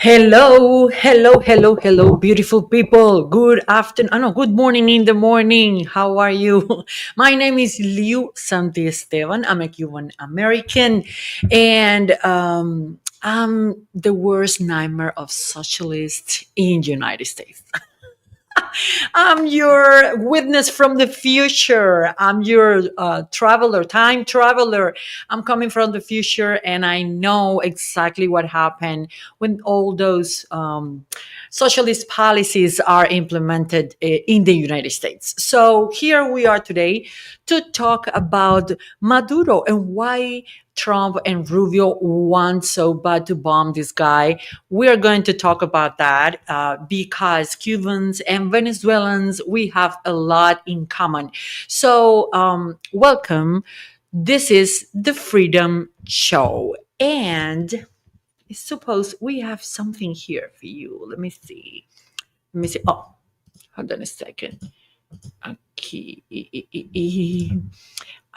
Hello, beautiful people. Good afternoon. No, good morning in the morning. How are you? My name is Liu Santiesteban. I'm a Cuban American, and I'm the worst nightmare of socialists in the United States. I'm your witness from the future. I'm your traveler, time traveler. I'm coming from the future, and I know exactly what happened when all those socialist policies are implemented in the United States. So here we are today to talk about Maduro and why Trump and Rubio want so bad to bomb this guy. We are going to talk about that because Cubans and Venezuelans, we have a lot in common. So, welcome. This is the Freedom Show. And suppose we have something here for you. Let me see. Let me see. Oh, hold on a second. Okay.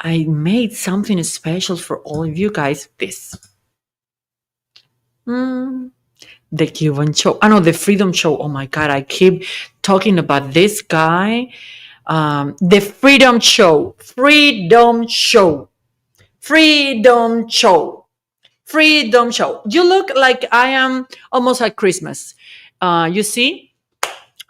I made something special for all of you guys. This. Hmm. The Cuban show. I know the Freedom Show. Oh my God, I keep talking about this guy. The Freedom Show. Freedom Show. Freedom Show. Freedom Show. You look like I am almost at Christmas. You see,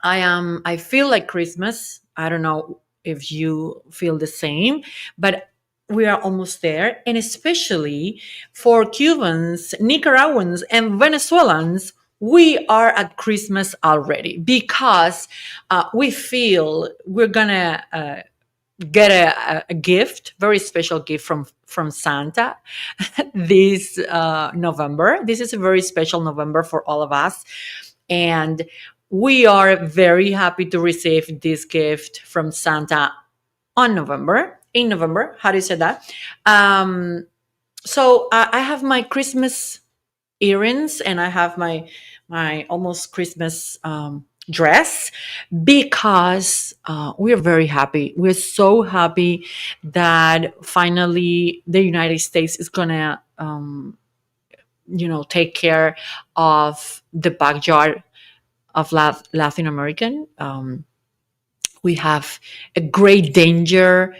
I feel like Christmas. I don't know if you feel the same, but we are almost there. And especially for Cubans, Nicaraguans, and Venezuelans, we are at Christmas already because we feel we're gonna get a gift, very special gift from Santa this November. This is a very special November for all of us, and we are very happy to receive this gift from Santa on November. In November, how do you say that? So I have my Christmas earrings and I have my almost Christmas dress because we're very happy. We're so happy that finally the United States is gonna take care of the backyard of Latin American. We have a great danger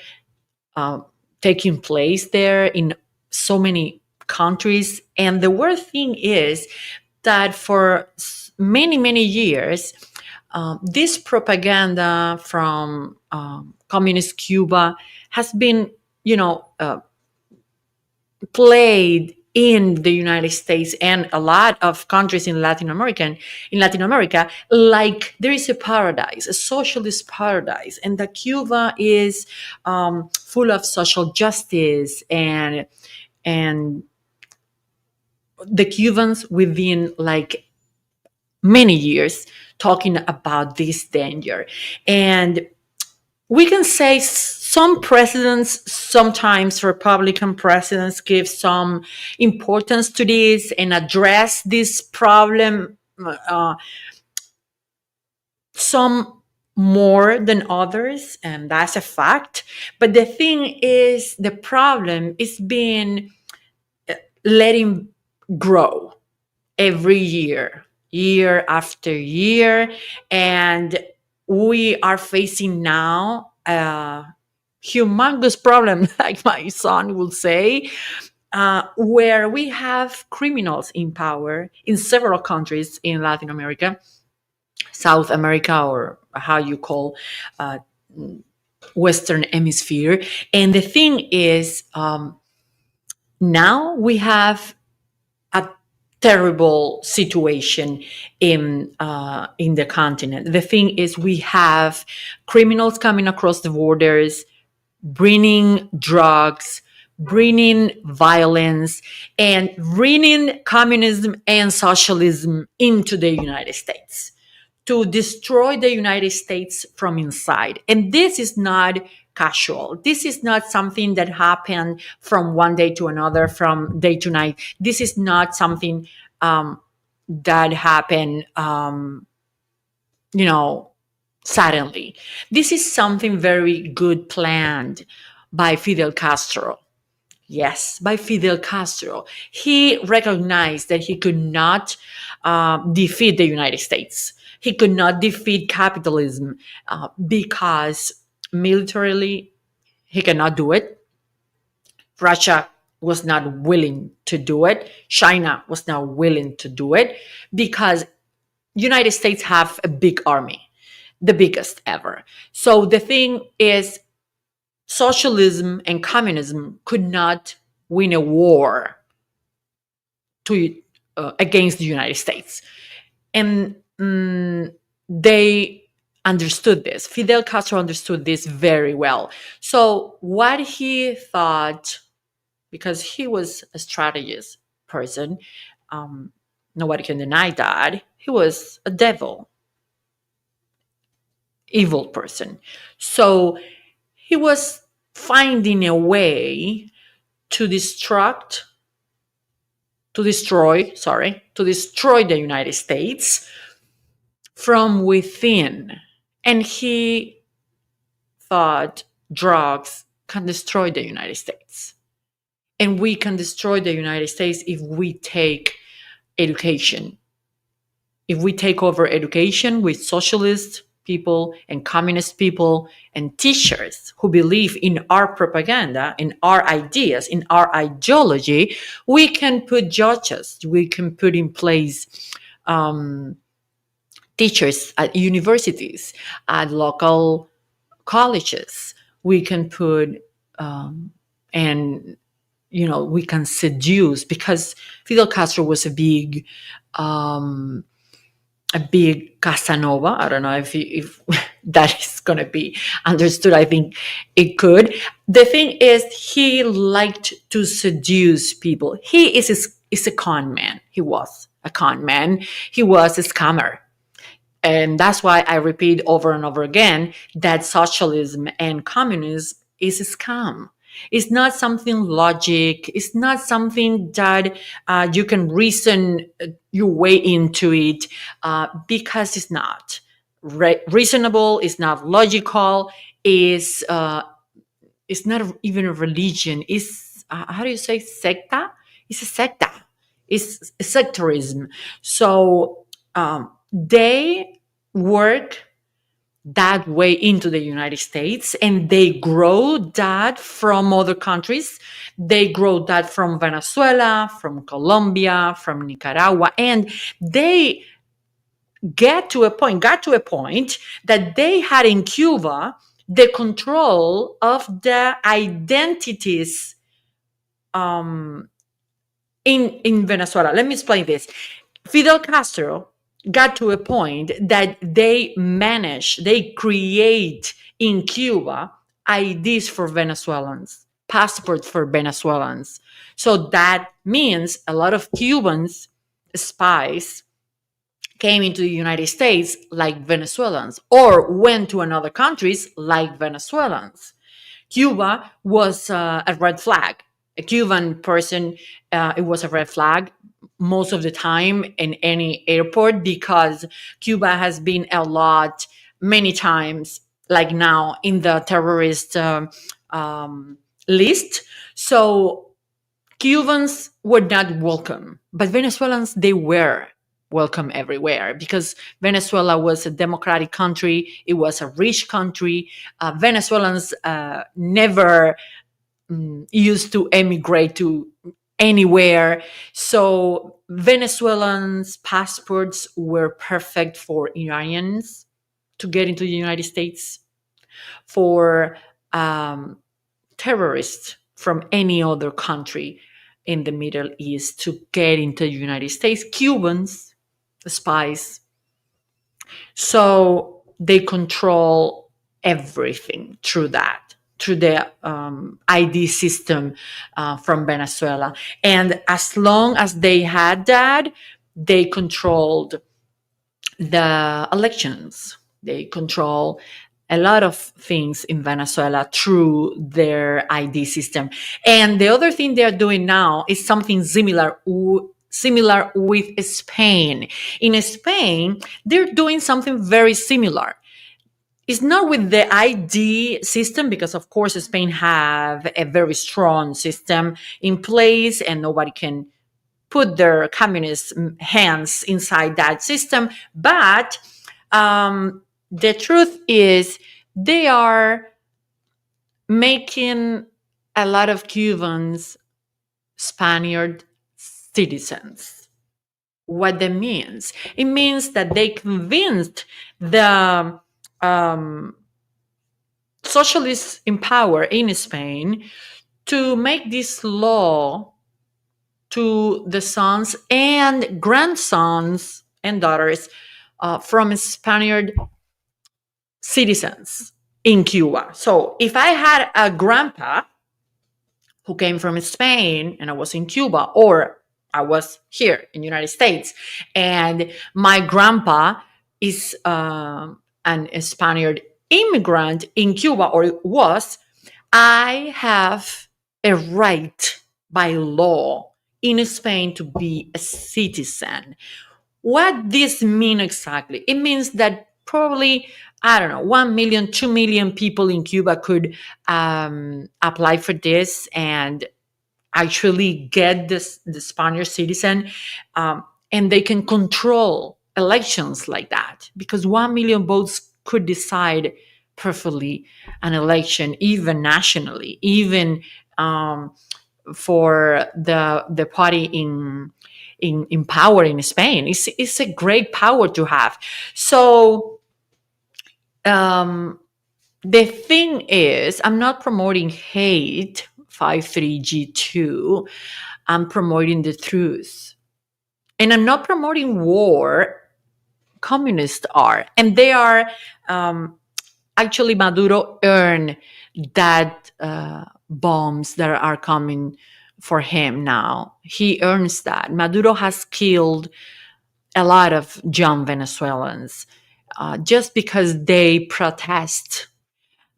taking place there in so many countries. And the worst thing is that for many years, this propaganda from communist Cuba has been, played in the United States and a lot of countries in Latin America, like there is a paradise, a socialist paradise, and that Cuba is full of social justice and the Cubans within like many years talking about this danger. And we can say some presidents, sometimes Republican presidents, give some importance to this and address this problem, some more than others, and that's a fact. But the thing is, the problem is being letting grow every year, year after year. And we are facing now a humongous problem, like my son will say, where we have criminals in power in several countries in Latin America, South America, or how you call uh, Western Hemisphere. And the thing is, now we have a terrible situation in the continent. The thing is, we have criminals coming across the borders, bringing drugs, bringing violence, and bringing communism and socialism into the United States to destroy the United States from inside. And this is not casual. This is not something that happened from one day to another, from day to night. This is not something that happened, suddenly. This is something very good planned by Fidel Castro. Yes, by Fidel Castro. He recognized that he could not defeat the United States. He could not defeat capitalism because militarily he cannot do it. Russia was not willing to do it. China was not willing to do it because United States have a big army, the biggest ever. So the thing is, socialism and communism could not win a war to against the United States, and they understood this. Fidel Castro understood this very well. So what he thought, because he was a strategist person, um, nobody can deny that he was a devil, evil person. So he was finding a way to destroy the United States from within. And he thought drugs can destroy the United States. And we can destroy the United States if we take education. If we take over education with socialist people and communist people and teachers who believe in our propaganda, in our ideas, in our ideology, we can put judges, we can put in place teachers at universities, at local colleges. We can put and we can seduce, because Fidel Castro was a big Casanova. I don't know if that is going to be understood. I think it could. The thing is, he liked to seduce people. He is a con man. He was a con man. He was a scammer. And that's why I repeat over and over again that socialism and communism is a scam. It's not something logic. It's not something that you can reason your way into it, because it's not reasonable. It's not logical. It's not even a religion. It's how do you say secta? It's a secta. It's sectarism. So they work that way into the United States, and they grow that from other countries. They grow that from Venezuela, from Colombia, from Nicaragua, and they got to a point that they had in Cuba the control of the identities in Venezuela. Let me explain this. Fidel Castro got to a point that they create in Cuba IDs for Venezuelans, passports for Venezuelans. So that means a lot of Cubans, spies, came into the United States like Venezuelans, or went to another countries like Venezuelans. Cuba was a red flag. A Cuban person, it was a red flag most of the time in any airport, because Cuba has been many times, like now, in the terrorist list. So Cubans were not welcome, but Venezuelans, they were welcome everywhere, because Venezuela was a democratic country. It was a rich country. Venezuelans never used to emigrate to anywhere. So Venezuelans' passports were perfect for Iranians to get into the United States, for terrorists from any other country in the Middle East to get into the United States, Cubans, spies. So they control everything through the ID system from Venezuela. And as long as they had that, they controlled the elections. They control a lot of things in Venezuela through their ID system. And the other thing they're doing now is something similar with Spain. In Spain, they're doing something very similar. It's not with the ID system, because of course Spain have a very strong system in place and nobody can put their communist hands inside that system. But the truth is they are making a lot of Cubans Spaniard citizens. What that means? It means that they convinced the um, socialists in power in Spain to make this law to the sons and grandsons and daughters from Spaniard citizens in Cuba. So if I had a grandpa who came from Spain and I was in Cuba, or I was here in the United States, and my grandpa is an Spaniard immigrant in Cuba, or was, I have a right by law in Spain to be a citizen. What this mean exactly? It means that probably, I don't know, 1 million, 2 million people in Cuba could apply for this and actually get the Spanish citizen, and they can control elections like that, because 1 million votes could decide perfectly an election, even nationally, even for the party in power in Spain. It's a great power to have. So the thing is, I'm not promoting hate, 53G2. I'm promoting the truth. And I'm not promoting war. Communists are. And they are, actually, Maduro earned that bombs that are coming for him now. He earns that. Maduro has killed a lot of young Venezuelans just because they protest.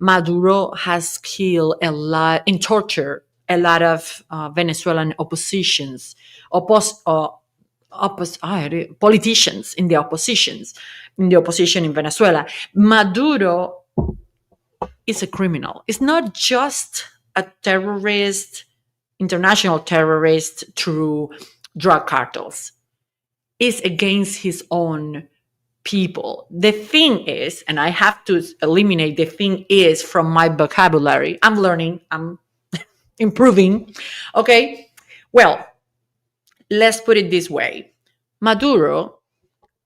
Maduro has killed a lot, in torture, a lot of Venezuelan politicians in the opposition in Venezuela. Maduro is a criminal. It's not just a terrorist, international terrorist through drug cartels. It's against his own people. The thing is, and I have to eliminate the thing is from my vocabulary. I'm learning, I'm improving. Okay. Well, let's put it this way. Maduro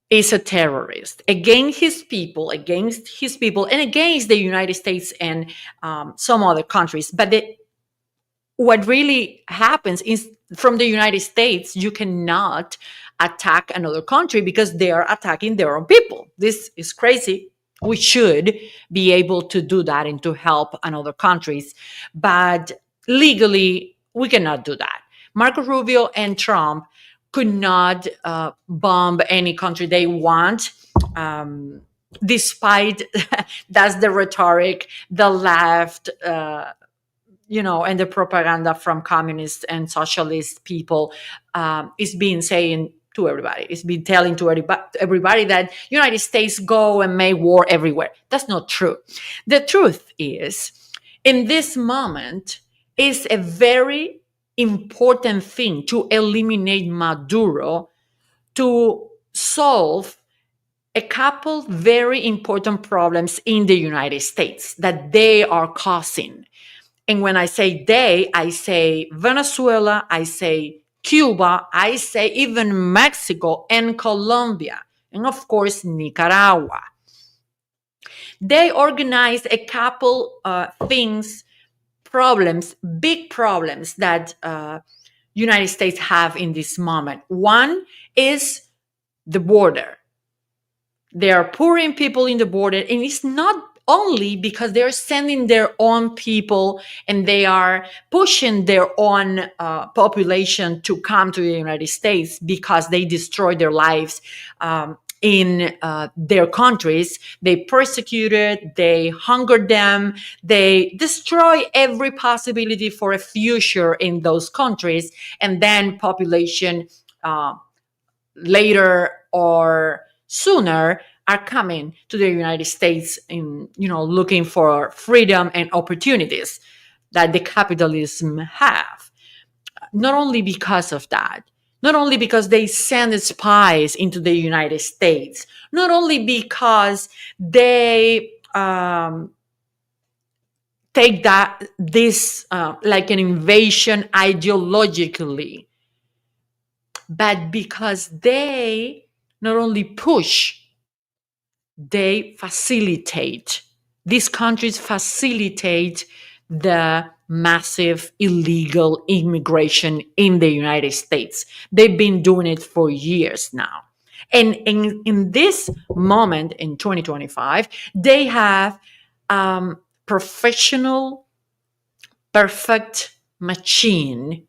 is a terrorist against his people, and against the United States and some other countries. But what really happens is, from the United States, you cannot attack another country because they are attacking their own people. This is crazy. We should be able to do that and to help another countries, but legally we cannot do that. Marco Rubio and Trump could not bomb any country they want, despite that's the rhetoric, the left, and the propaganda from communist and socialist people is being saying to everybody. It's been telling to everybody that United States go and make war everywhere. That's not true. The truth is, in this moment, is a very important thing to eliminate Maduro, to solve a couple very important problems in the United States that they are causing. And when I say they, I say Venezuela, I say Cuba, I say even Mexico and Colombia, and of course, Nicaragua. They organize a couple problems, big problems that United States have in this moment. One is the border. They are pouring people in the border, and it's not only because they're sending their own people and they are pushing their own population to come to the United States because they destroy their lives in their countries. They persecuted, they hungered them, they destroy every possibility for a future in those countries, and then population later or sooner are coming to the United States in, looking for freedom and opportunities that the capitalism have. Not only because of that, not only because they send spies into the United States, not only because they take this like an invasion ideologically, but because they not only push, they facilitate. These countries facilitate the massive illegal immigration in the United States. They've been doing it for years now. And in this moment, in 2025, they have professional, perfect machine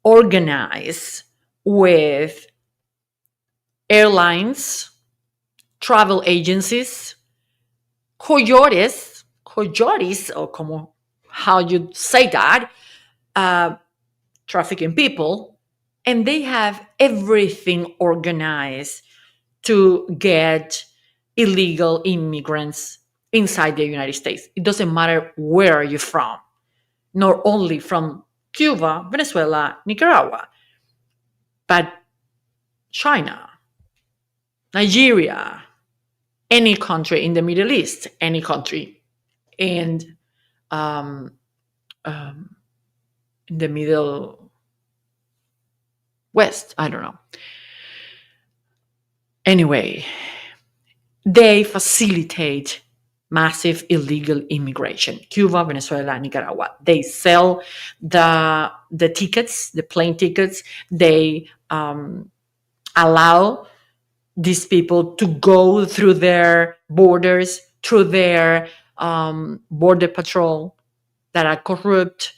organized with airlines, travel agencies, coyotes, or como how you say that, trafficking people, and they have everything organized to get illegal immigrants inside the United States. It doesn't matter where you're from, not only from Cuba, Venezuela, Nicaragua, but China, Nigeria, any country in the Middle East, any country and in the Middle West, I don't know. Anyway, they facilitate massive illegal immigration. Cuba, Venezuela, Nicaragua. They sell the tickets, the plane tickets. They allow these people to go through their borders, through their border patrol that are corrupt.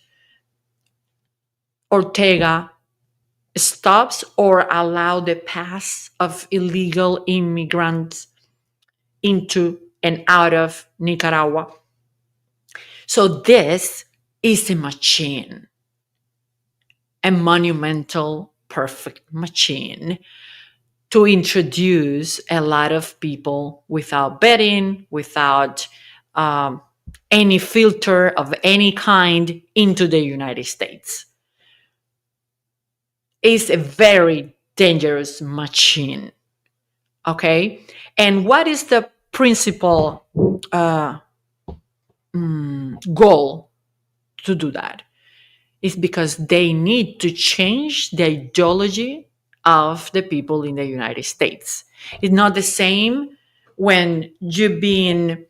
Ortega stops or allow the pass of illegal immigrants into and out of Nicaragua. So this is a machine, a monumental, perfect machine to introduce a lot of people without vetting, without any filter of any kind into the United States. It's a very dangerous machine. Okay? And what is the principal goal to do that? It's because they need to change the ideology of the people in the United States. It's not the same when you've been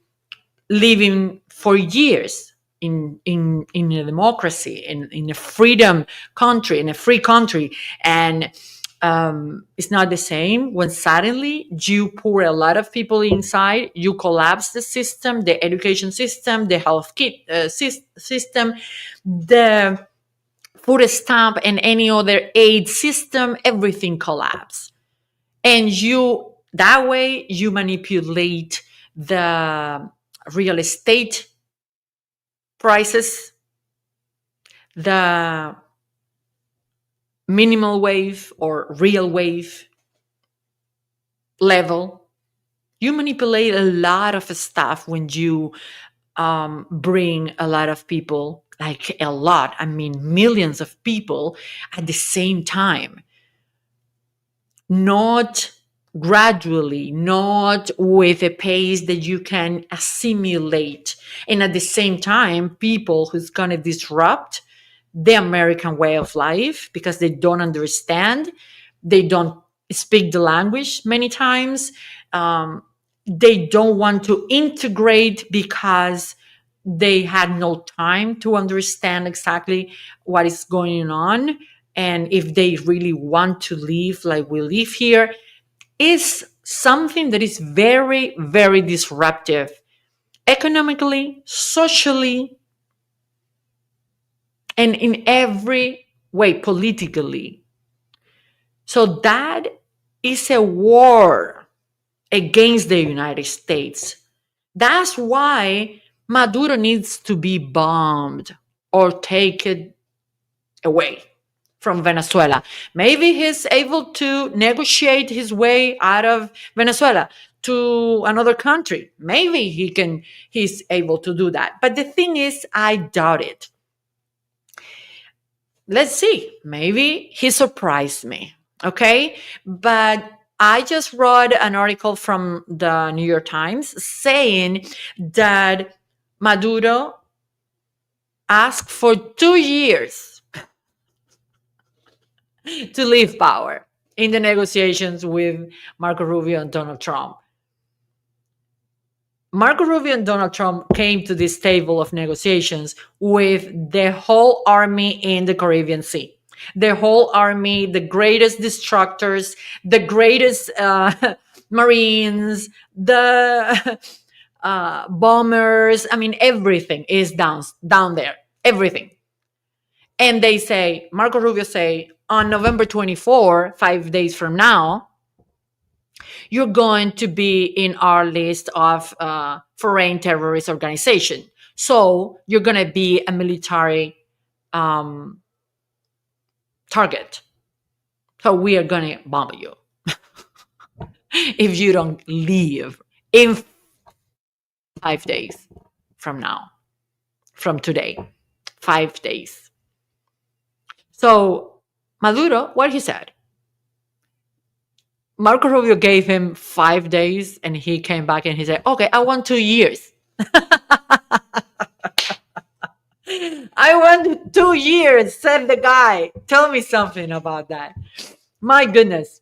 living for years in a democracy, in a freedom country, in a free country, and it's not the same when suddenly you pour a lot of people inside, you collapse the system, the education system, the health kit system, the food stamp, and any other aid system, everything collapse. And that way you manipulate the real estate prices, the minimal wage or real wage level. You manipulate a lot of stuff when you bring a lot of people, like a lot, I mean millions of people at the same time. Not gradually, not with a pace that you can assimilate. And at the same time, people who's going to disrupt the American way of life because they don't understand, they don't speak the language many times, they don't want to integrate because they had no time to understand exactly what is going on. And if they really want to live like we live here, is something that is very, very disruptive economically, socially, and in every way, politically. So that is a war against the United States. That's why Maduro needs to be bombed or taken away from Venezuela. Maybe he's able to negotiate his way out of Venezuela to another country. Maybe he's able to do that. But the thing is, I doubt it. Let's see. Maybe he surprised me. Okay. But I just read an article from the New York Times saying that Maduro asked for 2 years to leave power in the negotiations with Marco Rubio and Donald Trump. Marco Rubio and Donald Trump came to this table of negotiations with the whole army in the Caribbean Sea. The whole army, the greatest destructors, the greatest Marines, the bombers. I mean, everything is down there. Everything. And they say, Marco Rubio say, on November 24, 5 days from now, you're going to be in our list of foreign terrorist organization. So you're going to be a military target. So we are going to bomb you if you don't leave in 5 days from now, from today, 5 days. So Maduro, what he said? Marco Rubio gave him 5 days and he came back and he said, okay, I want 2 years. I want 2 years, said the guy. Tell me something about that. My goodness.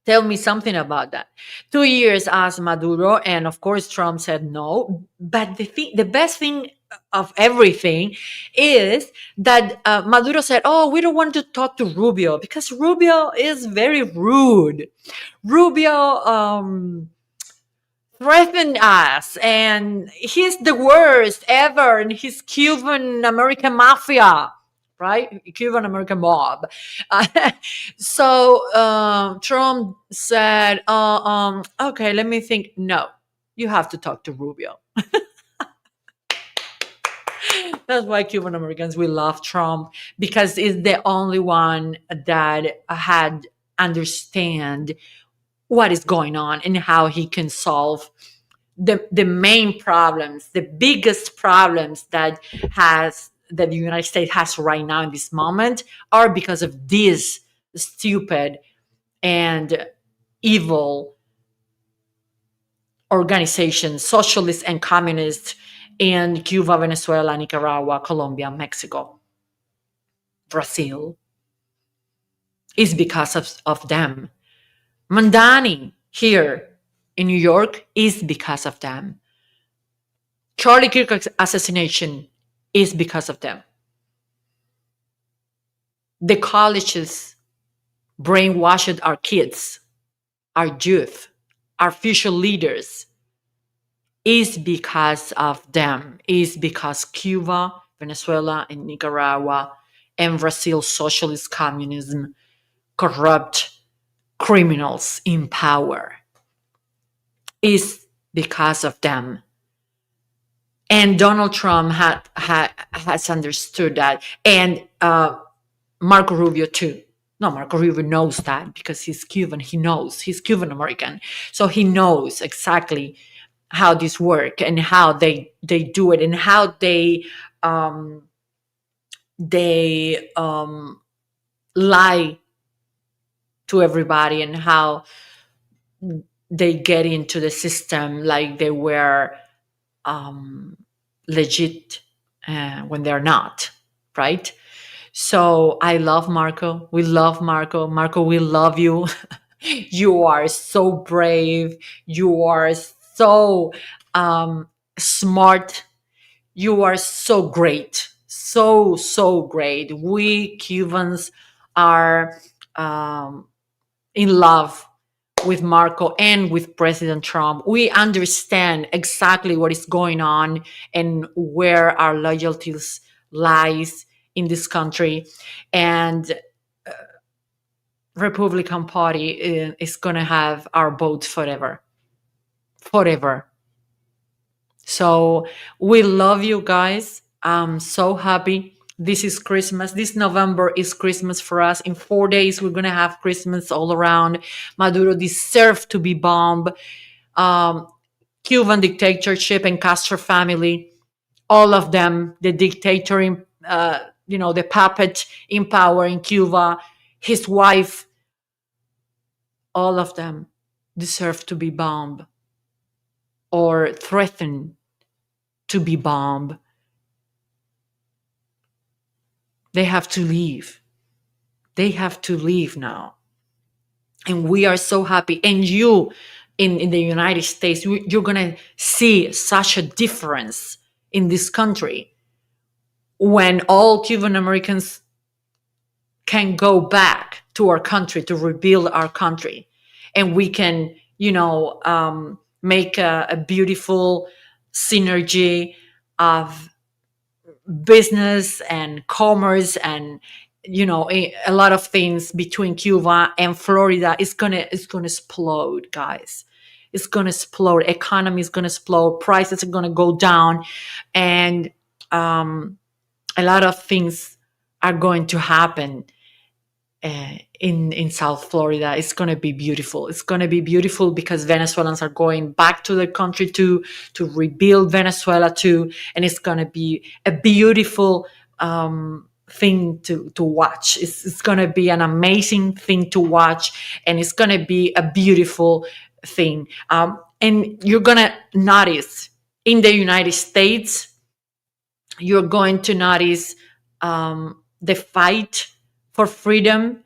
Tell me something about that. 2 years asked Maduro, and of course Trump said no. But the best thing of everything is that Maduro said, oh, we don't want to talk to Rubio because Rubio is very rude. Rubio threatened us and he's the worst ever, and he's Cuban American mafia, right? Cuban American mob. So Trump said, okay, let me think. No, you have to talk to Rubio. That's why Cuban Americans, we love Trump, because he's the only one that had understand what is going on and how he can solve the main problems, the biggest problems that the United States has right now in this moment are because of this stupid and evil organizations, socialist and communist, in Cuba, Venezuela, Nicaragua, Colombia, Mexico, Brazil. Is because of them. Mandani here in New York is because of them. Charlie Kirk's assassination is because of them. The colleges brainwashed our kids, our youth, our future leaders, is because of them, is because Cuba, Venezuela, and Nicaragua, and Brazil socialist communism corrupt criminals in power, is because of them. And Donald Trump has understood that, and Marco Rubio too. No, Marco Rubio knows that because he's Cuban. He knows he's Cuban American, so he knows exactly how this work and how they do it and how they lie to everybody and how they get into the system like they were legit when they're not, right? So I love Marco. We love Marco. Marco, we love you. You are so brave. You are so smart. You are so great. So great. We Cubans are in love with Marco and with President Trump. We understand exactly what is going on and where our loyalties lies in this country. And Republican Party is going to have our vote forever. Forever. So we love you guys. I'm so happy This is Christmas. This November is Christmas for us. In 4 days, we're gonna have Christmas all around. Maduro deserves to be bombed. Um, Cuban dictatorship and Castro family, all of them, the dictator, the puppet in power in Cuba, his wife, all of them deserve to be bombed or threatened to be bombed. They have to leave. They have to leave now. And we are so happy. And you in the United States, you're going to see such a difference in this country when all Cuban Americans can go back to our country to rebuild our country. And we can, make a beautiful synergy of business and commerce and a lot of things between Cuba and Florida. It's gonna explode, guys. It's gonna explode. Economy is gonna explode. Prices are gonna go down, and a lot of things are going to happen in South Florida. It's going to be beautiful. It's going to be beautiful because Venezuelans are going back to their country to rebuild Venezuela too, and it's going to be a beautiful thing to watch. It's going to be an amazing thing to watch, and it's going to be a beautiful thing. And you're going to notice in the United States, you're going to notice the fight for freedom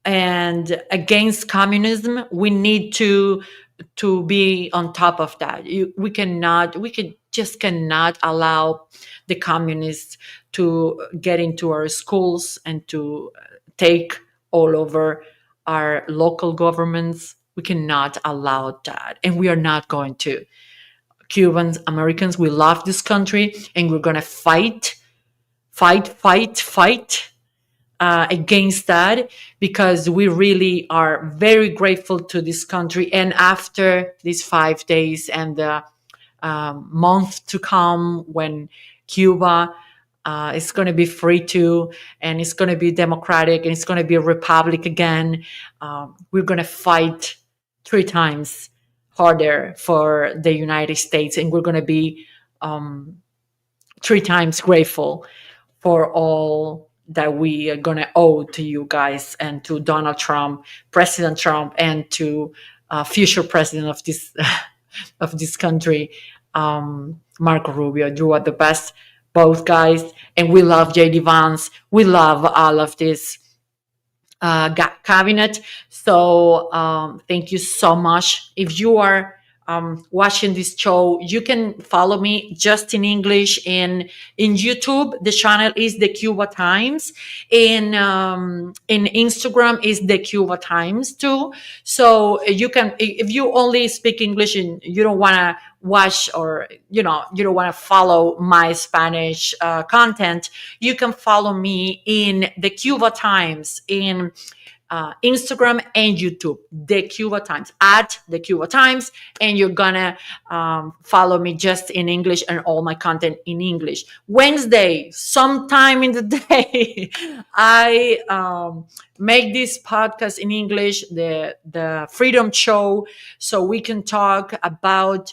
and against communism. We need to be on top of that. We just cannot allow the communists to get into our schools and to take all over our local governments. We cannot allow that, and we are not going to. Cubans, Americans, we love this country, and we're going to fight against that, because we really are very grateful to this country. And after these 5 days and the month to come, when Cuba is going to be free too, and it's going to be democratic, and it's going to be a republic again, we're going to fight 3 times harder for the United States, and we're going to be 3 times grateful for all that we are going to owe to you guys, and to Donald Trump, President Trump, and to future president of this of this country, Marco Rubio. You are the best, both guys, and we love JD Vance. We love all of this cabinet. So thank you so much. If you are watching this show, you can follow me just in English in YouTube. The channel is the Cuba Times. In Instagram is the Cuba Times too. So you can, if you only speak English and you don't want to watch, or you don't want to follow my Spanish content, you can follow me in the Cuba Times in Instagram and YouTube, the Cuba Times, at the Cuba Times, and you're gonna follow me just in English and all my content in English. Wednesday, sometime in the day, I make this podcast in English, the Freedom Show, so we can talk about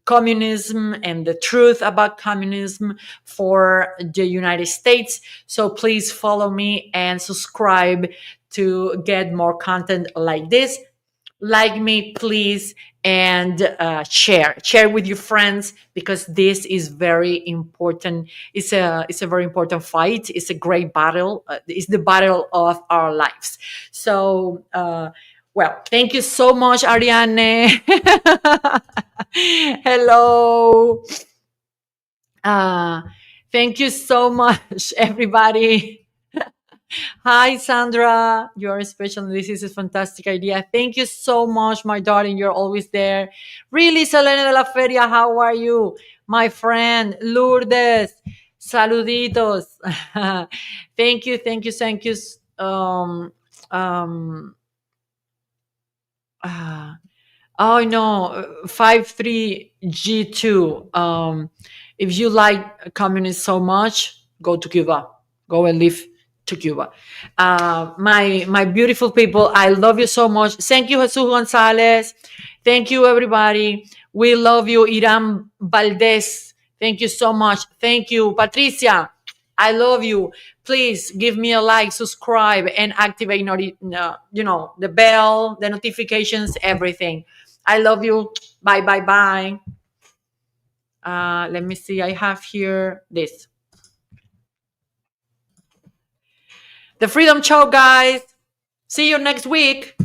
communism and the truth about communism for the United States. So please follow me and subscribe to get more content like this. Like me, please, and share with your friends, because this is very important. It's a very important fight. It's a great battle. It's the battle of our lives. So well, thank you so much, Ariane. Hello. Thank you so much, everybody. Hi, Sandra. You're special. This is a fantastic idea. Thank you so much, my darling. You're always there. Really, Selena de la Feria, how are you? My friend, Lourdes. Saluditos. Thank you, thank you, thank you. Oh no, 53G2. If you like communists so much, go to Cuba. Go and live to Cuba. My beautiful people, I love you so much. Thank you, Jesus Gonzalez. Thank you, everybody. We love you, Iram Valdez. Thank you so much. Thank you, Patricia. I love you. Please give me a like, subscribe, and activate the bell, the notifications, everything. I love you. Bye, bye, bye. Let me see. I have here this. The Freedom Show, guys. See you next week.